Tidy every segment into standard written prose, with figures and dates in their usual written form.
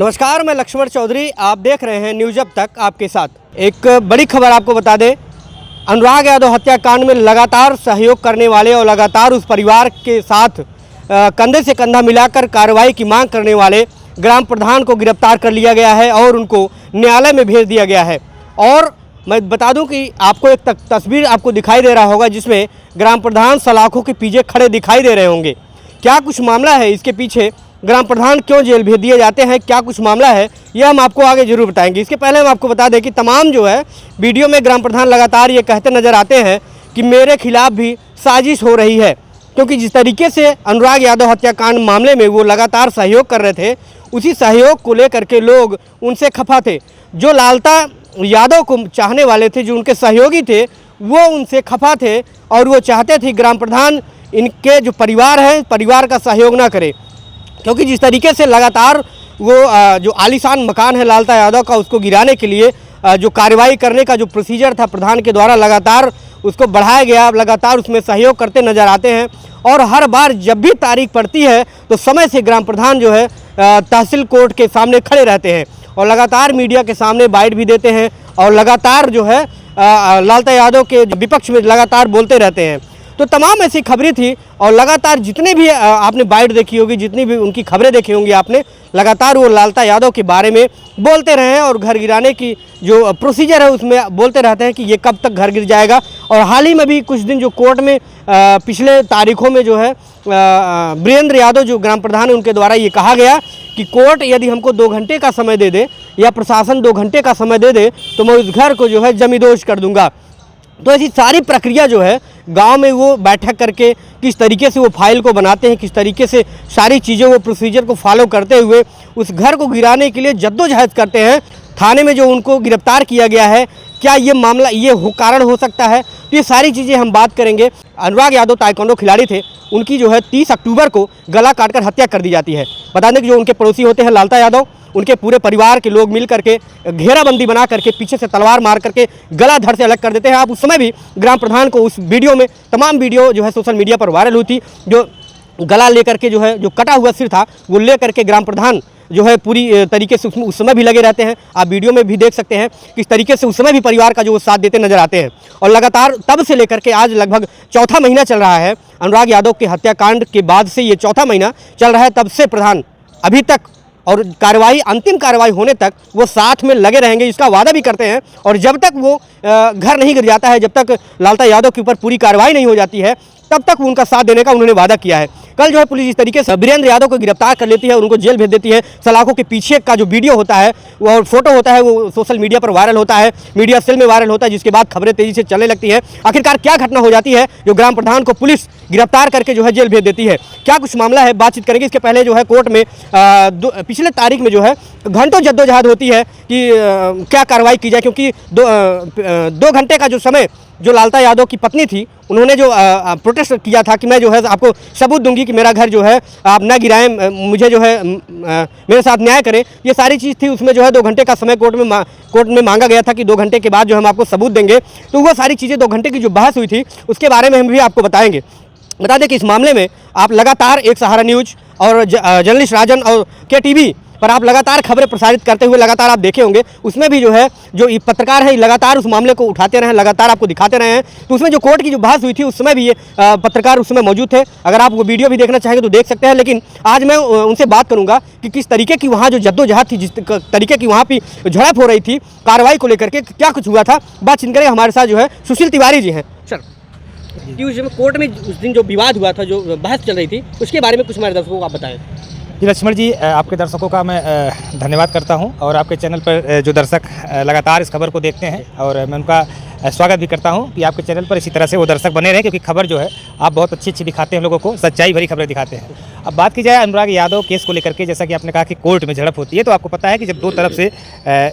नमस्कार, मैं लक्ष्मण चौधरी। आप देख रहे हैं न्यूज़ अब तक आपके साथ। एक बड़ी खबर आपको बता दें, अनुराग यादव हत्याकांड में लगातार सहयोग करने वाले और लगातार उस परिवार के साथ कंधे से कंधा मिलाकर कार्रवाई की मांग करने वाले ग्राम प्रधान को गिरफ्तार कर लिया गया है और उनको न्यायालय में भेज दिया गया है। और मैं बता दूं कि आपको एक तस्वीर आपको दिखाई दे रहा होगा जिसमें ग्राम प्रधान सलाखों के पीछे खड़े दिखाई दे रहे होंगे। क्या कुछ मामला है इसके पीछे, ग्राम प्रधान क्यों जेल भेज दिए जाते हैं, क्या कुछ मामला है, यह हम आपको आगे जरूर बताएंगे। इसके पहले हम आपको बता दें कि तमाम जो है वीडियो में ग्राम प्रधान लगातार ये कहते नज़र आते हैं कि मेरे खिलाफ भी साजिश हो रही है, क्योंकि जिस तरीके से अनुराग यादव हत्याकांड मामले में वो लगातार सहयोग कर रहे थे, उसी सहयोग को लेकर के लोग उनसे खफा थे। जो लालता यादव को चाहने वाले थे, जो उनके सहयोगी थे, वो उनसे खफा थे और वो चाहते थे ग्राम प्रधान इनके जो परिवार है, परिवार का सहयोग ना करे, क्योंकि जिस तरीके से लगातार वो जो आलीशान मकान है लालता यादव का, उसको गिराने के लिए जो कार्रवाई करने का जो प्रोसीजर था प्रधान के द्वारा, लगातार उसको बढ़ाया गया, लगातार उसमें सहयोग करते नज़र आते हैं। और हर बार जब भी तारीख पड़ती है तो समय से ग्राम प्रधान जो है तहसील कोर्ट के सामने खड़े रहते हैं और लगातार मीडिया के सामने बाइट भी देते हैं और लगातार जो है लालता यादव के विपक्ष में लगातार बोलते रहते हैं। तो तमाम ऐसी खबरें थी और लगातार जितने भी आपने बाइट देखी होगी, जितनी भी उनकी खबरें देखी होंगी आपने, लगातार वो लालता यादव के बारे में बोलते रहे हैं और घर गिराने की जो प्रोसीजर है उसमें बोलते रहते हैं कि ये कब तक घर गिर जाएगा। और हाल ही में भी कुछ दिन जो कोर्ट में पिछले तारीखों में जो है वीरेंद्र यादव जो ग्राम प्रधान है, उनके द्वारा ये कहा गया कि कोर्ट यदि हमको 2 घंटे का समय दे दे या प्रशासन 2 घंटे का समय दे दे तो मैं उस घर को जो है जमींदोज कर दूंगा। तो ऐसी सारी प्रक्रिया जो है गांव में वो बैठक करके किस तरीके से वो फाइल को बनाते हैं, किस तरीके से सारी चीज़ें वो प्रोसीजर को फॉलो करते हुए उस घर को गिराने के लिए जद्दोजहद करते हैं। थाने में जो उनको गिरफ्तार किया गया है, क्या ये मामला कारण हो सकता है, तो ये सारी चीज़ें हम बात करेंगे। अनुराग यादव ताइक्वांडो खिलाड़ी थे, उनकी जो है 30 अक्टूबर को गला काटकर हत्या कर दी जाती है। बता दें कि जो उनके पड़ोसी होते हैं लालता यादव, उनके पूरे परिवार के लोग मिल करके घेराबंदी बना करके पीछे से तलवार मार करके गला धड़ से अलग कर देते हैं। आप उस समय भी ग्राम प्रधान को उस वीडियो में, तमाम वीडियो जो है सोशल मीडिया पर वायरल हुई थी, जो गला लेकर के जो है जो कटा हुआ सिर था वो ले करके ग्राम प्रधान जो है पूरी तरीके से उस समय भी लगे रहते हैं। आप वीडियो में भी देख सकते हैं किस तरीके से उस समय भी परिवार का जो साथ देते नजर आते हैं। और लगातार तब से लेकर के आज लगभग चौथा महीना चल रहा है, अनुराग यादव के हत्याकांड के बाद से ये चौथा महीना चल रहा है, तब से प्रधान अभी तक और कार्रवाई, अंतिम कार्रवाई होने तक वो साथ में लगे रहेंगे, इसका वादा भी करते हैं। और जब तक वो घर नहीं गिर जाता है, जब तक लालता यादव के ऊपर पूरी कार्रवाई नहीं हो जाती है, तब तक उनका साथ देने का उन्होंने वादा किया है। कल जो है पुलिस इस तरीके से वीरेंद्र यादव को गिरफ्तार कर लेती है और उनको जेल भेज देती है। सलाखों के पीछे का जो वीडियो होता है और फोटो होता है वो सोशल मीडिया पर वायरल होता है, मीडिया सेल में वायरल होता है, जिसके बाद खबरें तेजी से चलने लगती है। आखिरकार क्या घटना हो जाती है जो ग्राम प्रधान को पुलिस गिरफ्तार करके जो है जेल भेज देती है, क्या कुछ मामला है, बातचीत करेंगे। इसके पहले जो है कोर्ट में पिछले तारीख में जो है घंटों जद्दोजहद होती है कि क्या कार्रवाई की जाए, क्योंकि 2 घंटे का जो समय जो लालता यादव की पत्नी थी, उन्होंने जो प्रोटेस्ट किया था कि मैं जो है आपको सबूत दूंगी कि मेरा घर जो है आप ना गिराएं, मुझे जो है मेरे साथ न्याय करें, ये सारी चीज़ थी। उसमें जो है 2 घंटे का समय कोर्ट में मांगा गया था कि 2 घंटे के बाद जो हम आपको सबूत देंगे। तो वो सारी चीज़ें 2 घंटे की जो बहस हुई थी उसके बारे में हम भी आपको बताएंगे। बता दें कि इस मामले में आप लगातार एक सहारा न्यूज़ और जर्नलिस्ट राजन और KTV पर आप लगातार खबरें प्रसारित करते हुए लगातार आप देखे होंगे। उसमें भी जो है जो पत्रकार है लगातार उस मामले को उठाते रहे हैं, लगातार आपको दिखाते रहे हैं। तो उसमें जो कोर्ट की जो बहस हुई थी उस समय भी ये पत्रकार उस समय मौजूद थे। अगर आप वो वीडियो भी देखना चाहेंगे तो देख सकते हैं। लेकिन आज मैं उनसे बात करूंगा कि किस तरीके की वहाँ जो जद्दोजहद थी, जिस तरीके की वहाँ की झड़प हो रही थी कार्रवाई को लेकर के, क्या कुछ हुआ था, बातचीत करेंगे। हमारे साथ जो है सुशील तिवारी जी हैं। सर, कोर्ट में उस दिन जो विवाद हुआ था, जो बहस चल रही थी, उसके बारे में कुछ हमारे दर्शकों को आप बताएं। जी लक्ष्मण जी, आपके दर्शकों का मैं धन्यवाद करता हूं और आपके चैनल पर जो दर्शक लगातार इस खबर को देखते हैं, और मैं उनका स्वागत भी करता हूं कि आपके चैनल पर इसी तरह से वो दर्शक बने रहें, क्योंकि खबर जो है आप बहुत अच्छी दिखाते हैं, लोगों को सच्चाई भरी खबरें दिखाते हैं। अब बात की जाए अनुराग यादव केस को लेकर के, जैसा कि आपने कहा कि कोर्ट में झड़प होती है, तो आपको पता है कि जब 2 तरफ से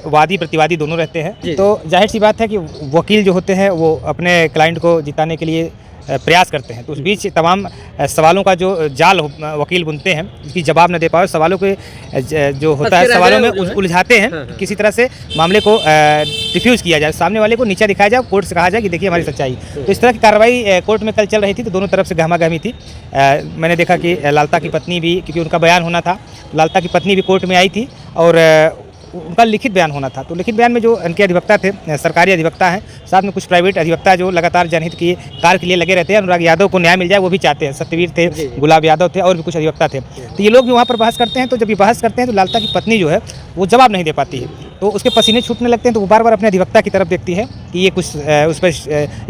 वादी प्रतिवादी दोनों रहते हैं तो जाहिर सी बात है कि वकील जो होते हैं वो अपने क्लाइंट को जिताने के लिए प्रयास करते हैं। तो उस बीच तमाम सवालों का जो जाल वकील बुनते हैं, जिसकी जवाब न दे पाए, सवालों के जो होता है सवालों में उलझाते हैं, किसी तरह से मामले को डिफ्यूज़ किया जाए, सामने वाले को नीचा दिखाया जाए, कोर्ट से कहा जाए कि देखिए हमारी सच्चाई। तो इस तरह की कार्रवाई कोर्ट में कल चल रही थी, तो दोनों तरफ से गहमा-गहमी थी। मैंने देखा कि लालता की पत्नी भी, क्योंकि उनका बयान होना था, लालता की पत्नी भी कोर्ट में आई थी और उनका लिखित बयान होना था। तो लिखित बयान में जो उनके अधिवक्ता थे, सरकारी अधिवक्ता हैं, साथ में कुछ प्राइवेट अधिवक्ता जो लगातार जनहित की कार्य के लिए लगे रहते हैं, अनुराग यादव को न्याय मिल जाए वो भी चाहते हैं। सत्यवीर थे, गुलाब यादव थे और भी कुछ अधिवक्ता थे। तो ये लोग भी वहाँ पर बहस करते हैं। तो जब ये बहस करते हैं तो लालता की पत्नी जो है वो जवाब नहीं दे पाती है, तो उसके पसीने छूटने लगते हैं। तो वो बार बार अपने अधिवक्ता की तरफ देखती है कि ये कुछ उस पर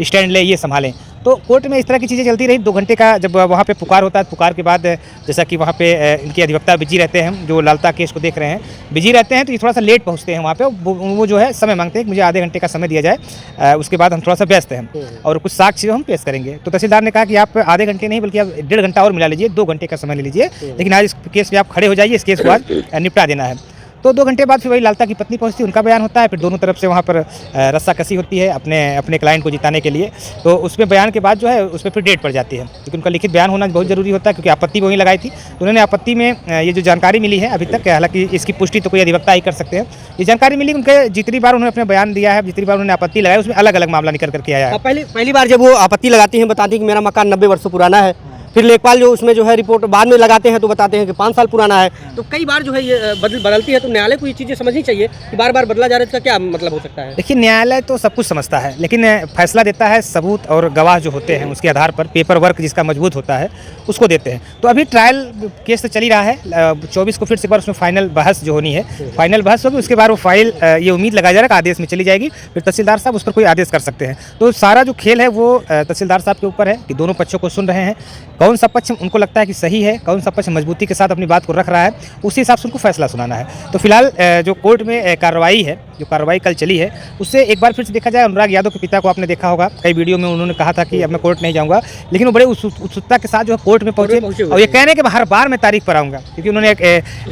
स्टैंड ले, ये संभालें। तो कोर्ट में इस तरह की चीज़ें चलती रही। 2 घंटे का जब वहाँ पे पुकार होता है, पुकार के बाद जैसा कि वहाँ पे इनके अधिवक्ता बिजी रहते हैं, जो लालता केस को देख रहे हैं बिजी रहते हैं, तो ये थोड़ा सा लेट पहुँचते हैं वहाँ पे। वो जो है समय मांगते हैं कि मुझे आधे घंटे का समय दिया जाए, उसके बाद हम थोड़ा सा व्यस्त हैं और कुछ साक्ष्य हम पेश करेंगे। तो तहसीलदार ने कहा कि आप आधे घंटे नहीं बल्कि आप 1.5 घंटा और मिला लीजिए, 2 घंटे का समय ले लीजिए, लेकिन आज इस केस में आप खड़े हो जाइए, इस केस को आज निपटा देना है। तो 2 घंटे बाद फिर वही लालता की पत्नी पहुंचती है, उनका बयान होता है, फिर दोनों तरफ से वहाँ पर रस्साकसी होती है अपने क्लाइंट को जिताने के लिए। तो उसमें बयान के बाद जो है उस पर फिर डेट पड़ जाती है, क्योंकि उनका लिखित बयान होना बहुत ज़रूरी होता है, क्योंकि आपत्ति वहीं लगाई थी। तो उन्होंने आपत्ति में ये जो जानकारी मिली है अभी तक, हालांकि इसकी पुष्टि तो कोई अधिवक्ता ही कर सकते हैं, ये जानकारी मिली कि उनके जितनी बार उन्होंने अपने बयान दिया है, जितनी बार उन्होंने आपत्ति लगाई, उसमें अलग अलग मामला निकल करके आया है। पहली बार जब वो आपत्ति लगाती हैं, बताती हैं कि मेरा मकान 90 वर्षों पुराना है। फिर लेखपाल जो उसमें जो है रिपोर्ट बाद में लगाते हैं तो बताते हैं कि 5 साल पुराना है। तो कई बार जो है ये बदलती है, तो न्यायालय को ये चीज़ें समझनी चाहिए कि बार बार बदला जा रहा है, इसका क्या मतलब हो सकता है? देखिए, न्यायालय तो सब कुछ समझता है, लेकिन फैसला देता है सबूत और गवाह जो होते हैं उसके आधार पर, पेपर वर्क जिसका मजबूत होता है उसको देते हैं। तो अभी ट्रायल केस तो चल ही रहा है, 24 को फिर से एक बार उसमें फाइनल बहस जो होनी है, फाइनल बहस होगी। उसके बाद वो फाइल ये उम्मीद लगाया जा रहा है कि आदेश में चली जाएगी, फिर तहसीलदार साहब उस पर कोई आदेश कर सकते हैं। तो सारा जो खेल है वो तहसीलदार साहब के ऊपर है कि दोनों पक्षों को सुन रहे हैं, कौन सा पक्ष उनको लगता है कि सही है, कौन सा पक्ष मजबूती के साथ अपनी बात को रख रहा है, उसी हिसाब से उनको फैसला सुनाना है। तो फिलहाल जो कोर्ट में कार्रवाई है, जो कार्रवाई कल चली है, उससे एक बार फिर से देखा जाए, अनुराग यादव के पिता को आपने देखा होगा, कई वीडियो में उन्होंने कहा था कि अब मैं कोर्ट नहीं जाऊंगा, लेकिन वो बड़े उत्सुकता के साथ जो है कोर्ट में पहुंचे और ये कह रहे हैं कि हर बार मैं तारीख पर आऊँगा, क्योंकि उन्होंने एक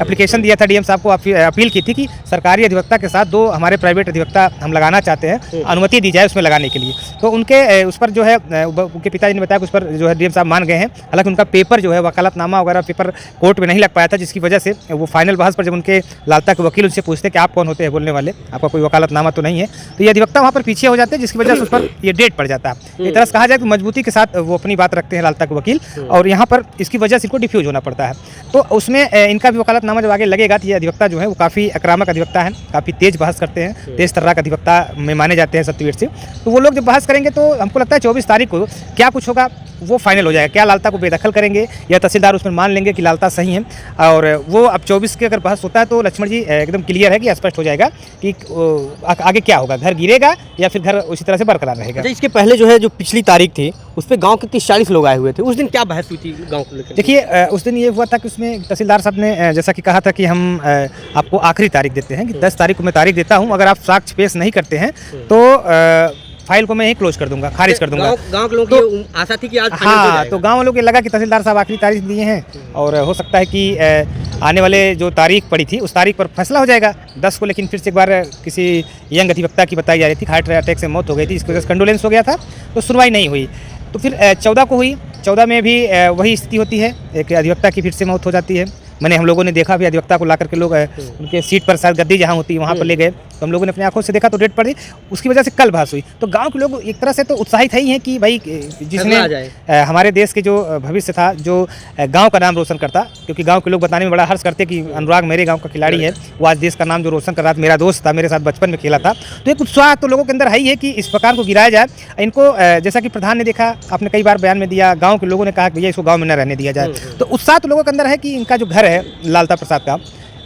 एप्लीकेशन दिया था, डीएम साहब को अपील की थी कि सरकारी अधिवक्ता के साथ 2 हमारे प्राइवेट अधिवक्ता हम लगाना चाहते हैं, अनुमति दी जाए उसमें लगाने के लिए। तो उनके उस पर जो है उनके पिताजी ने बताया कि उस पर जो है डीएम साहब मान गए हैं। हालांकि उनका पेपर जो है वकालतनामा वगैरह पेपर कोर्ट में नहीं लग पाया था, जिसकी वजह से वो फाइनल बहस पर जब उनके लालता के वकील उनसे पूछते कि आप कौन होते हैं बोलने वाले, आपका कोई वकालतनामा तो नहीं है, तो ये अधिवक्ता वहाँ पर पीछे हो जाते हैं, जिसकी वजह से उस पर ये डेट पड़ जाता है। एक तरह से कहा जाए कि मजबूती के साथ वो अपनी बात रखते हैं लालता के वकील, और यहाँ पर इसकी वजह से इनको डिफ्यूज होना पड़ता है। तो उसमें इनका भी वकालतनामा जब आगे लगेगा तो ये अधिवक्ता जो है वो काफ़ी आक्रामक अधिवक्ता है, काफ़ी तेज बहस करते हैं, तेज तर्राक अधिवक्ता में माने जाते हैं सत्यवीर सिंह। तो वो लोग जब बहस करेंगे तो हमको लगता है 24 तारीख को क्या कुछ होगा वो फाइनल हो जाएगा। क्या लालता को बेदखल करेंगे या तहसीलदार उसमें मान लेंगे कि लालता सही है, और वो अब 24 के अगर बहस होता है तो लक्ष्मण जी एकदम क्लियर है कि स्पष्ट हो जाएगा कि आगे क्या होगा, घर गिरेगा या फिर घर उसी तरह से बरकरार रहेगा। अच्छा, इसके पहले जो है जो पिछली तारीख थी उस पर गाँव के 30-40 लोग आए हुए थे, उस दिन क्या बहस हुई थी गाँव को लेकर? देखिए, उस दिन ये हुआ था कि उसमें तहसीलदार साहब ने जैसा कि कहा था कि हम आपको आखिरी तारीख देते हैं, कि 10 तारीख को मैं तारीख देता हूँ, अगर आप साक्ष्य पेश नहीं करते हैं तो फाइल को मैं ही क्लोज कर दूंगा, खारिज कर दूंगा। गांव के लोगों की आशा थी कि आज हाँ, तो गांव वालों को लगा कि तहसीलदार साहब आखिरी तारीख दिए हैं और हो सकता है कि आने वाले जो तारीख पड़ी थी उस तारीख पर फैसला हो जाएगा 10 को। लेकिन फिर से एक बार किसी यंग अधिवक्ता की बताई जा रही थी, हार्ट अटैक से मौत हो गई थी, इसकी वजह से कंडोलेंस हो गया था, तो सुनवाई नहीं हुई। तो फिर 14 को हुई, 14 में भी वही स्थिति होती है, एक अधिवक्ता की फिर से मौत हो जाती है। मैंने हम लोगों ने देखा भी, अधिवक्ता को ला करके लोग उनके सीट पर शायद गद्दी जहाँ होती है वहाँ पर ले गए, तो हम लोगों ने अपनी आंखों से देखा तो डेट पड़ी, उसकी वजह से कल बहस हुई। तो गांव के लोग एक तरह से तो उत्साहित ही हैं कि भाई जिसने हमारे देश के जो भविष्य था, जो गांव का नाम रोशन करता, क्योंकि गांव के लोग बताने में बड़ा हर्ष करते कि अनुराग मेरे गांव का खिलाड़ी है, वो आज देश का नाम जो रोशन कर रहा था, मेरा दोस्त था, मेरे साथ बचपन में खेला था। तो एक उत्साह तो लोगों के अंदर है ही है कि इस प्रकार को गिराया जाए इनको। जैसा कि प्रधान ने देखा, आपने कई बार बयान में दिया, गाँव के लोगों ने कहा कि भैया इसको गाँव में न रहने दिया जाए। तो उत्साह तो लोगों के अंदर है कि इनका जो घर है लालता प्रसाद का,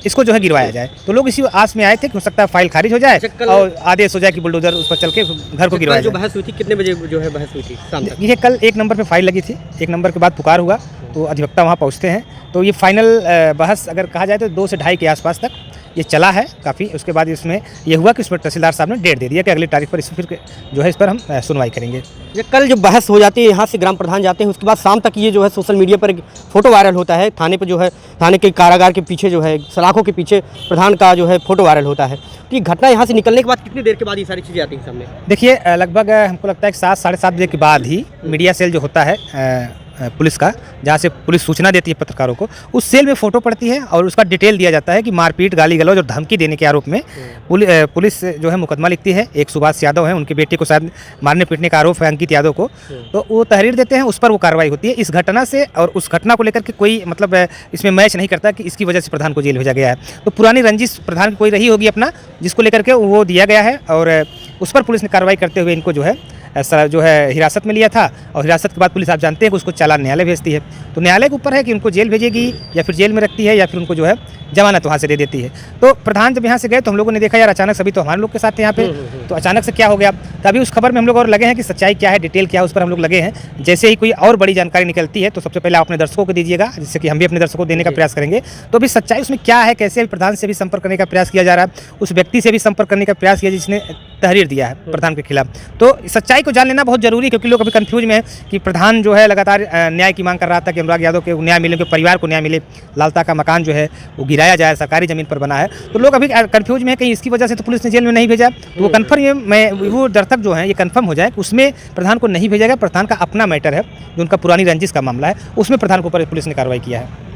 इसको जो है गिरवाया जाए। तो लोग इसी आस में आए थे कि हो सकता है फाइल खारिज हो जाए और आदेश हो जाए कि बुलडोजर उस पर चल के घर को गिरवाया जाए। जो बहस हुई थी कितने बजे जो है बहस हुई थी शाम तक? ये कल 1 नंबर पे फाइल लगी थी, 1 नंबर के बाद पुकार हुआ तो अधिवक्ता वहाँ पहुँचते हैं, तो ये फाइनल बहस अगर कहा जाए तो 2 से ढाई के आसपास तक ये चला है काफ़ी। उसके बाद इसमें ये हुआ कि उसमें तहसीलदार साहब ने डेट दे दिया कि अगली तारीख पर इस फिर जो है इस पर हम सुनवाई करेंगे। ये कल जो बहस हो जाती है, यहाँ से ग्राम प्रधान जाते हैं, उसके बाद शाम तक ये जो है सोशल मीडिया पर एक फोटो वायरल होता है। थाने पर जो है, थाने के कारागार के पीछे जो है, सलाखों के पीछे प्रधान का जो है फोटो वायरल होता है। तो ये घटना यहाँ से निकलने के बाद कितनी देर के बाद ये सारी चीज़ें आती हैं सामने? देखिए लगभग हमको लगता है कि 7 साढ़े 7 बजे के बाद ही मीडिया सेल जो होता है पुलिस का, जहाँ से पुलिस सूचना देती है पत्रकारों को, उस सेल में फ़ोटो पड़ती है और उसका डिटेल दिया जाता है कि मारपीट, गाली गलौज और धमकी देने के आरोप में पुलिस जो है मुकदमा लिखती है। एक सुभाष यादव है, उनकी बेटी को शायद मारने पीटने का आरोप है, अंकित यादव को, तो वो तहरीर देते हैं, उस पर वो कार्रवाई होती है। इस घटना से और उस घटना को लेकर के कोई मतलब इसमें मैच नहीं करता कि इसकी वजह से प्रधान को जेल भेजा गया है। तो पुरानी रंजिश प्रधान की कोई रही होगी अपना, जिसको लेकर के वो दिया गया है और उस पर पुलिस ने कार्रवाई करते हुए इनको जो है हिरासत में लिया था। और हिरासत के बाद पुलिस आप जानते हैं कि उसको चालान न्यायालय भेजती है। तो न्यायालय के ऊपर है कि उनको जेल भेजेगी या फिर जेल में रखती है या फिर उनको जो है जमानत वहाँ से दे देती है। तो प्रधान जब यहाँ से गए तो हम लोगों ने देखा यार अचानक सभी तो हमारे लोग के साथ थे यहाँ पे, तो अचानक से क्या हो गया। तो अभी उस खबर में हम लोग और लगे हैं कि सच्चाई क्या है, डिटेल क्या है, उस पर हम लोग लगे हैं। जैसे ही कोई और बड़ी जानकारी निकलती है तो सबसे पहले आप अपने दर्शकों को दीजिएगा, जिससे कि हम भी अपने दर्शकों को देने का प्रयास करेंगे। तो अभी सच्चाई उसमें क्या है, कैसे प्रधान से भी संपर्क करने का प्रयास किया जा रहा है, उस व्यक्ति से भी संपर्क करने का प्रयास किया जिसने तहरीर दिया है प्रधान के खिलाफ। तो सच्चाई को जान लेना बहुत जरूरी है, क्योंकि लोग अभी कंफ्यूज में है कि प्रधान जो है लगातार न्याय की मांग कर रहा था कि अनुराग यादव के न्याय मिले, उनके परिवार को न्याय मिले, लालता का मकान जो है वो गिराया जाए, सरकारी जमीन पर बना है। तो लोग अभी कंफ्यूज में है कहीं इसकी वजह से तो पुलिस ने जेल में नहीं भेजा। तो वो कन्फर्म वो दर्शक जो है ये कन्फर्म हो जाए कि उसमें प्रधान को नहीं भेजा गया। प्रधान का अपना मैटर है जो उनका पुरानी रंजिश का मामला है, उसमें प्रधान के ऊपर पुलिस ने कार्रवाई किया है।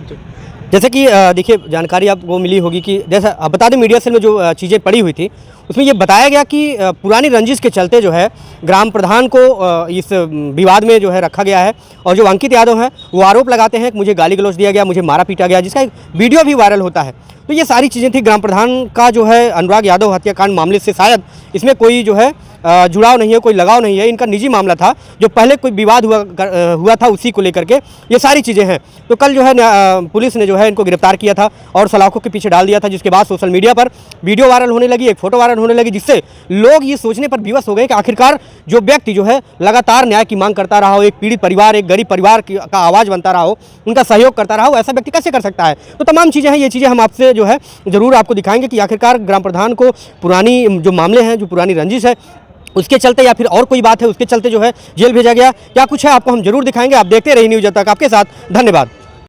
जैसे कि देखिए जानकारी आपको मिली होगी कि जैसा अब बता दें, मीडिया सेल में जो चीज़ें पड़ी हुई थी उसमें ये बताया गया कि पुरानी रंजिश के चलते जो है ग्राम प्रधान को इस विवाद में जो है रखा गया है। और जो अंकित यादव हैं वो आरोप लगाते हैं कि मुझे गाली गलौज दिया गया, मुझे मारा पीटा गया, जिसका एक वीडियो भी वायरल होता है। तो ये सारी चीज़ें थी। ग्राम प्रधान का जो है अनुराग यादव हत्याकांड मामले से शायद इसमें कोई जो है जुड़ाव नहीं है, कोई लगाव नहीं है। इनका निजी मामला था, जो पहले कोई विवाद हुआ था उसी को लेकर के ये सारी चीज़ें हैं। तो कल जो है पुलिस ने जो है इनको गिरफ्तार किया था और सलाखों के पीछे डाल दिया था, जिसके बाद सोशल मीडिया पर वीडियो वायरल होने लगी, एक फोटो वायरल होने लगी, जिससे लोग ये सोचने पर विवश हो गए कि आखिरकार जो व्यक्ति जो है लगातार न्याय की मांग करता रहा हो, एक पीड़ित परिवार, एक गरीब परिवार का आवाज़ बनता रहा हो, उनका सहयोग करता रहा हो, ऐसा व्यक्ति कैसे कर सकता है। तो तमाम चीज़ें हैं, ये चीज़ें हम आपसे जो है ज़रूर आपको दिखाएंगे कि आखिरकार ग्राम प्रधान को पुरानी जो मामले हैं, जो पुरानी रंजिश है उसके चलते या फिर और कोई बात है उसके चलते जो है जेल भेजा गया, क्या कुछ है आपको हम जरूर दिखाएंगे। आप देखते रहिए न्यूज़ जब तक, आपके साथ धन्यवाद।